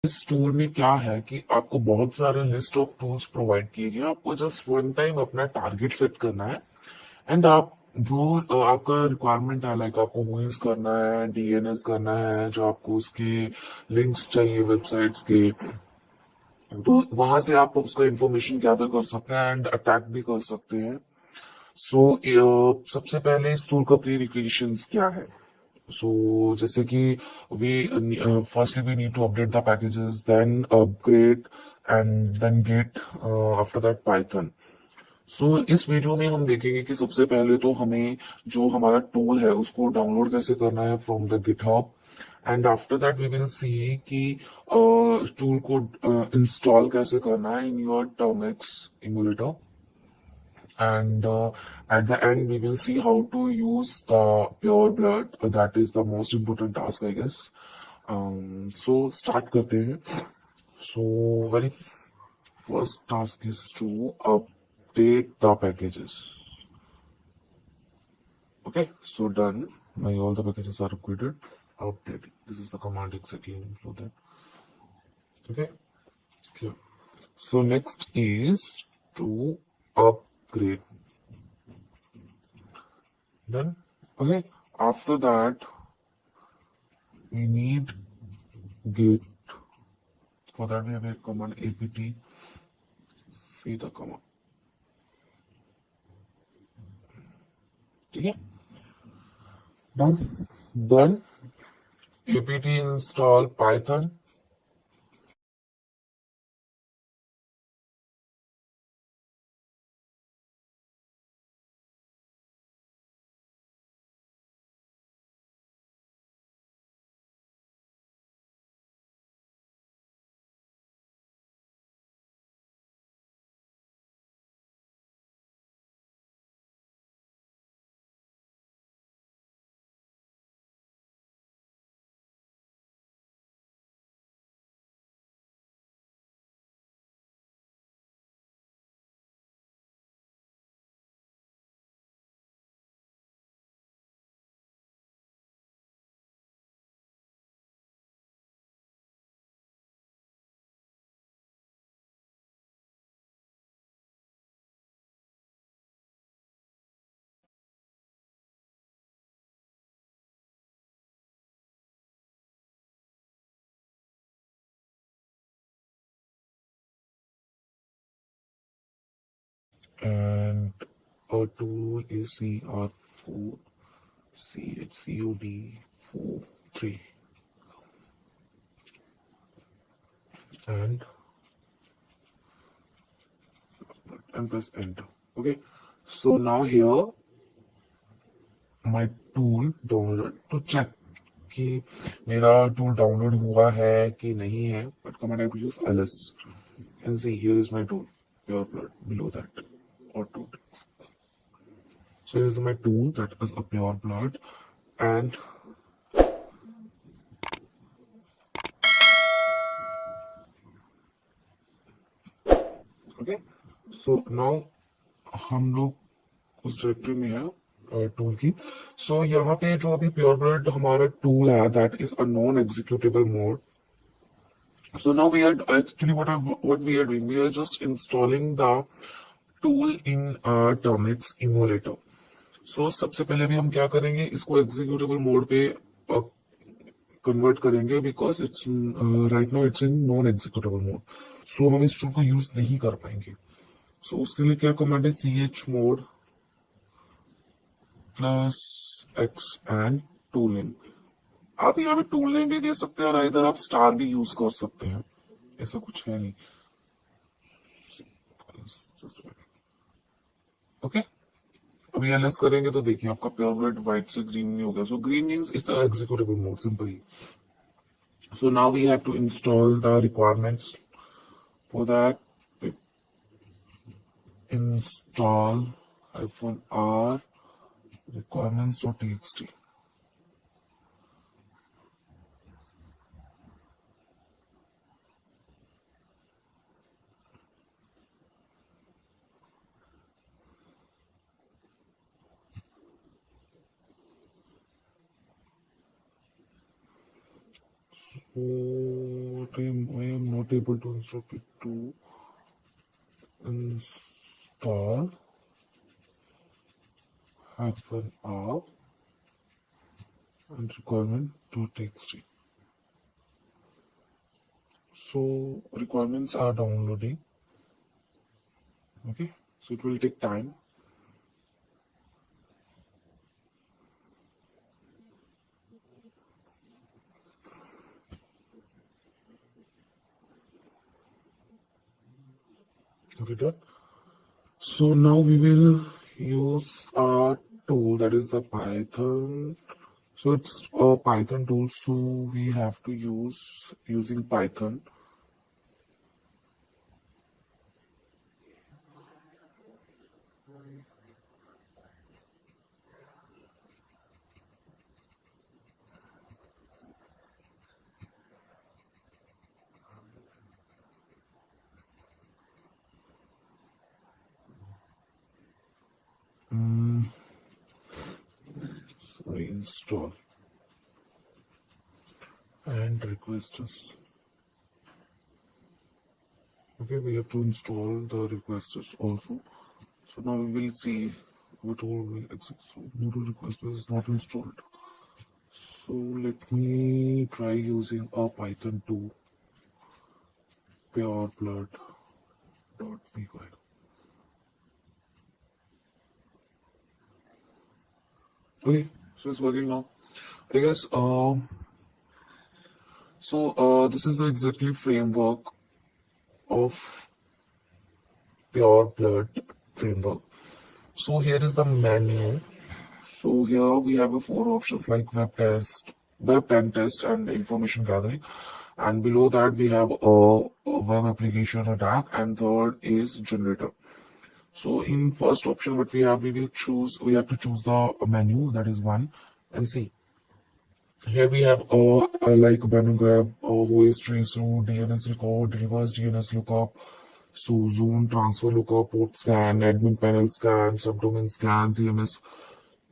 इस टूल में क्या है कि आपको बहुत सारे लिस्ट ऑफ टूल्स प्रोवाइड किए गए, आपको जस्ट वन टाइम अपना टारगेट सेट करना है एंड आप जो आपका रिक्वायरमेंट है, लाइक आपको मूवीज करना है, डीएनएस करना है, जो आपको उसके लिंक्स चाहिए वेबसाइट्स के, तो वहां से आप उसका इंफॉर्मेशन गैदर कर सकते हैं एंड अटैक भी कर सकते हैं। सो सबसे पहले इस टूल का प्री रिक्विजिशंस क्या है। So जैसे कि we firstly we need to update the packages, then upgrade and then get after that Python. So इस वीडियो में हम देखेंगे कि सबसे पहले तो हमें जो हमारा टूल है उसको डाउनलोड कैसे करना है from the GitHub and after that we will see कि टूल को इंस्टॉल कैसे करना है in your Termux emulator and at the end we will see how to use the pure blood. That is the most important task, I guess. So start karte hain. So very first task is to update the packages. Okay, so done. My all the packages are upgraded. Update, this is the command exactly below that. Okay, clear. So next is to upgrade. Done. Okay, after that we need git. For that we have a command apt see the command. Okay, done. Apt install python and our tool is CR4 CHCOD 4 3 and press enter. Okay, so now here my tool download to check कि मेरा tool download हुआ है कि नहीं है, but command I use ls and see here is my tool pure blood below that or tool. So here is my tool that is a pure blood and okay, so now हम लोग उस directory में है tool की. सो यहाँ पे जो अभी प्योर ब्लड हमारा टूल है that is a non executable mode. So now we are actually what we are doing, we are just installing the tool in Termix emulator. So सबसे पहले भी हम क्या करेंगे, इसको एग्जीक्यूटेबल मोड पे कन्वर्ट करेंगे because it's right now it's in non executable mode. So हम इस टूल को यूज नहीं कर पाएंगे. सो उसके लिए क्या कमांड है, ch mode plus x and tool name. आप यहाँ पे टूल नेम भी दे सकते हैं और इधर आप स्टार भी यूज कर सकते हैं, ऐसा कुछ है नहीं. ओके, अभी एलएस करेंगे तो देखिए आपका प्योर ब्लड व्हाइट से ग्रीन नहीं हो गया. So green means it's executable mode simply. So now we have to install the requirements. For that install -r requirements.txt. I am not able to install it to install -r and requirement to text. So requirements are downloading. Okay, so it will take time. Okay, done. So now we will use our tool, that is the Python. So it's a Python tool, so we have to use using Python. Install and request us. Okay, we have to install the requesters also. So now we will see what all will exist. So Moodle requester is not installed. So let me try using a Python 2 pureblood.py. Okay, so it's working now. I guess this is the exactly framework of PureBlood Framework. So here is the menu. So here we have four options like web pen test, and information gathering. And below that we have a web application attack, and third is generator. So in first option, what we have to choose the menu, that is one, and see. Here we have like banner grab, who is trace route, DNS record, reverse DNS lookup, so zone transfer lookup, port scan, admin panel scan, subdomain scan, CMS,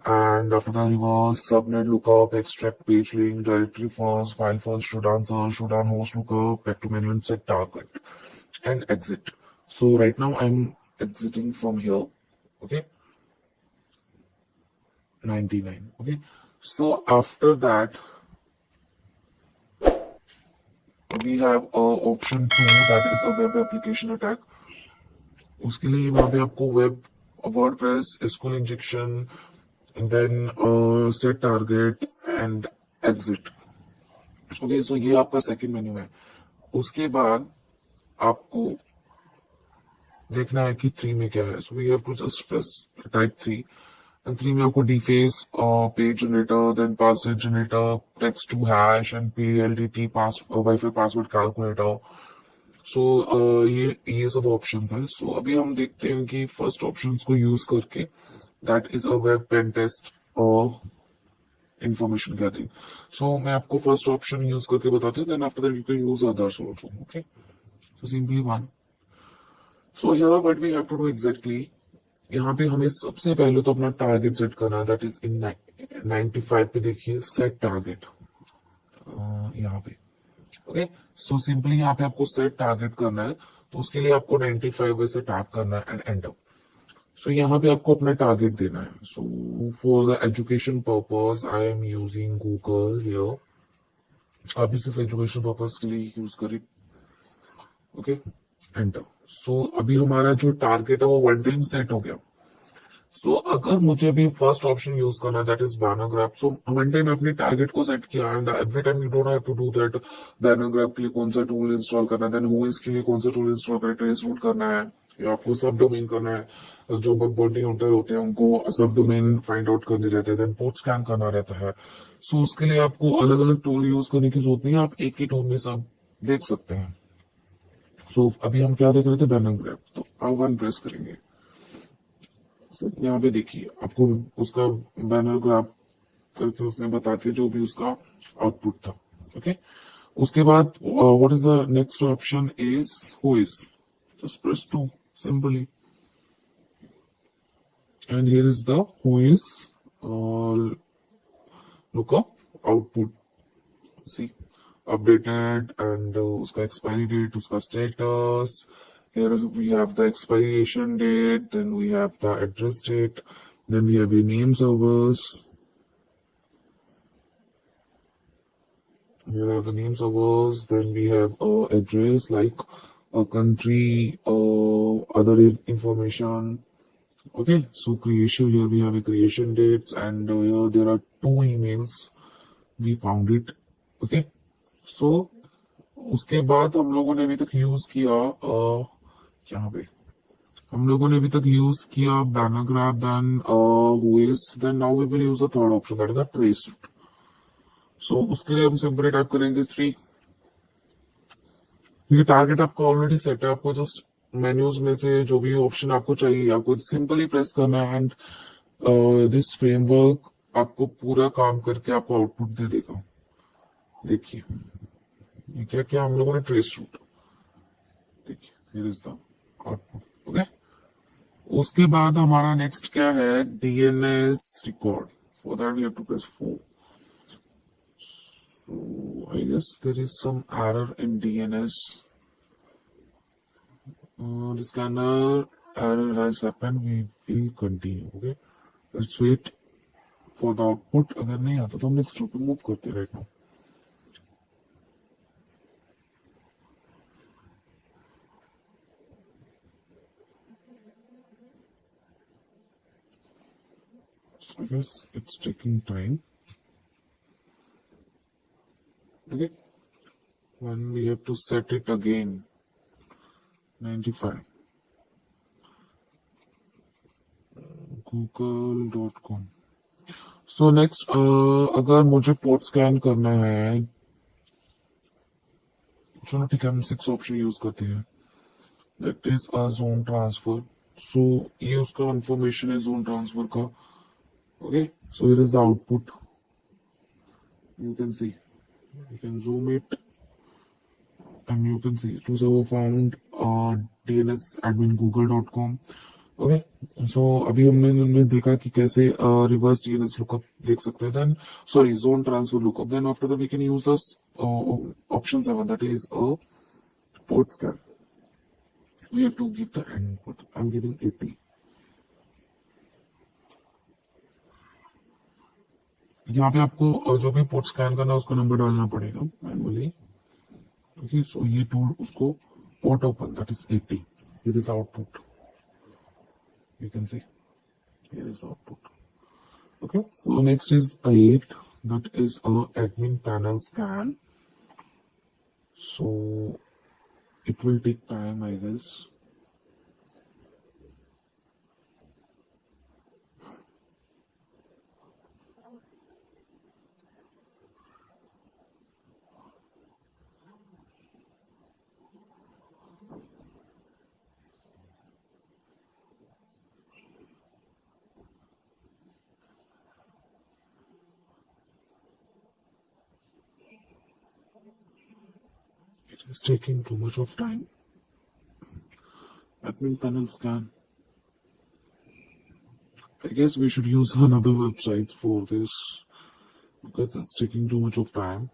and after the reverse subnet lookup, extract page link, directory first, file first, should on host lookup, back to menu and set target, and exit. So right now I'm exiting from here. Okay, 99. Okay, so after that we have option 2, that is a web application attack. उसके लिए वहाँ पे आपको web WordPress SQL injection, then set target and exit. Okay, so ये आपका second menu है. उसके बाद आपको देखना है कि 3 में क्या है. So we have to just press type 3. And 3 में आपको deface, page generator, then password generator, text to hash and PLDT Wi-Fi password calculator. So ये सब ऑप्शंस हैं. So अभी हम देखते हैं कि फर्स्ट ऑप्शंस को यूज करके, that is a web pen test or information gathering. So मैं आपको फर्स्ट ऑप्शन यूज करके बताती हूँ, then after that you can use others also. Okay, so simply one. So here what we have to do exactly, यहाँ पे हमें सबसे पहले तो अपना टारगेट सेट करना है, दैट इज इन 95 पे देखिए सेट टारगेट यहाँ पे. ओके, सो सिंपली यहाँ पे आपको सेट टारगेट करना है, तो उसके लिए आपको 95 से टैप करना है एंड एंटर. सो यहाँ पे आपको अपना टारगेट देना है. So for the education purpose I am using Google here. आप भी सिर्फ एजुकेशन पर्पज के लिए यूज करें. Okay, enter. सो अभी हमारा जो टारगेट है वो वन टाइम सेट हो गया. सो अगर मुझे भी फर्स्ट ऑप्शन यूज करना है, that is banner grab. So one time अपने टारगेट को सेट किया and every time you don't have to do that. Banner grab के लिए कौन सा टूल इंस्टॉल करना है, देन हुइज के लिए कौन सा टूल इंस्टॉल करना है, ट्रेस रूट करना है, या आपको सब डोमेन करना है. जो बग बाउंटी हंटर होते हैं उनको सब डोमेन फाइंड आउट करने रहते हैं, देन पोर्ट स्कैन करना रहता है. सो उसके लिए आपको अलग अलग टूल यूज करने की जरूरत नहीं है, आप एक ही टूल में सब देख सकते हैं. सो अभी हम क्या देख रहे थे, बैनर ग्रैब. तो आप वन प्रेस करेंगे. यहाँ पे देखिए आपको उसका बैनर ग्राफ करके उसने बता दिया जो भी उसका आउटपुट था. ओके, उसके बाद what is the next option is whois. Just press 2 simply and here is the whois lookup output. See, updated, and उसका expiry date, उसका status. Here we have the expiration date, then we have the address date, then we have the name servers. Here are the name servers, then we have address like a country, other information. Okay, so creation, here we have a creation dates, and here there are two emails. We found it. Okay, so उसके बाद हम लोगों ने अभी तक use किया यहाँ पे हम लोगों ने अभी तक यूज किया banner grab, then whois, then now we will use the third option, that is the trace route. So उसके लिए हम सिंपली टाइप करेंगे 3. ये टारगेट आपका ऑलरेडी सेट है, आपको जस्ट मेन्यूज में से जो भी ऑप्शन आपको चाहिए आपको सिंपली प्रेस करना है, एंड दिस फ्रेमवर्क आपको पूरा काम करके आपको आउटपुट दे देगा. देखिए ये क्या क्या हम लोगों ने ट्रेस रूट, देखिए here is the output. Okay, उसके बाद हमारा नेक्स्ट क्या है, DNS record. For that we have to press 4. So I guess there is some error in DNS. The scanner error has happened. We will continue. Okay, let's wait for the output. अगर नहीं आता तो हम next पे move करते हैं right now. I guess it's taking time. Okay, when we have to set it again. 95 google.com. So next, अगर मुझे पोर्ट स्कैन करना है, चलो ठीक है, हम 6 ऑप्शन यूज करते हैं. That is a zone transfer. So ये उसका इंफॉर्मेशन है जोन ट्रांसफर का. Okay, so here is the output. You can see, you can zoom it and you can see choose our found DNS admin google.com. Okay, so अभी हमने देखा कि कैसे reverse DNS lookup देख सकते हैं. Then sorry, zone transfer lookup. Then after that we can use this option 7, that is a port scan. We have to give the input. I am giving 80. यहाँ पे आपको जो भी पोर्ट स्कैन करना है उसका नंबर डालना पड़ेगा मैनुअली. ओके, सो ये टूल उसको port open, that is 80. Here is output. You can see here is output. Okay, so next is 8, that is a admin panel scan. So it will take time, I guess. It is taking too much of time. Admin panel scan. I guess we should use another website for this because it's taking too much of time.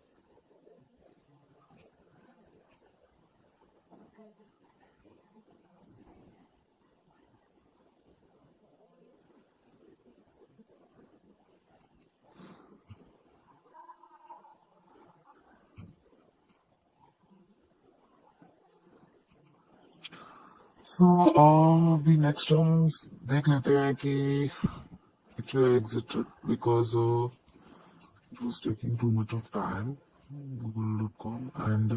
So अभी next हम देख लेते हैं कि actually I exited because it was taking too much of time. Google.com, and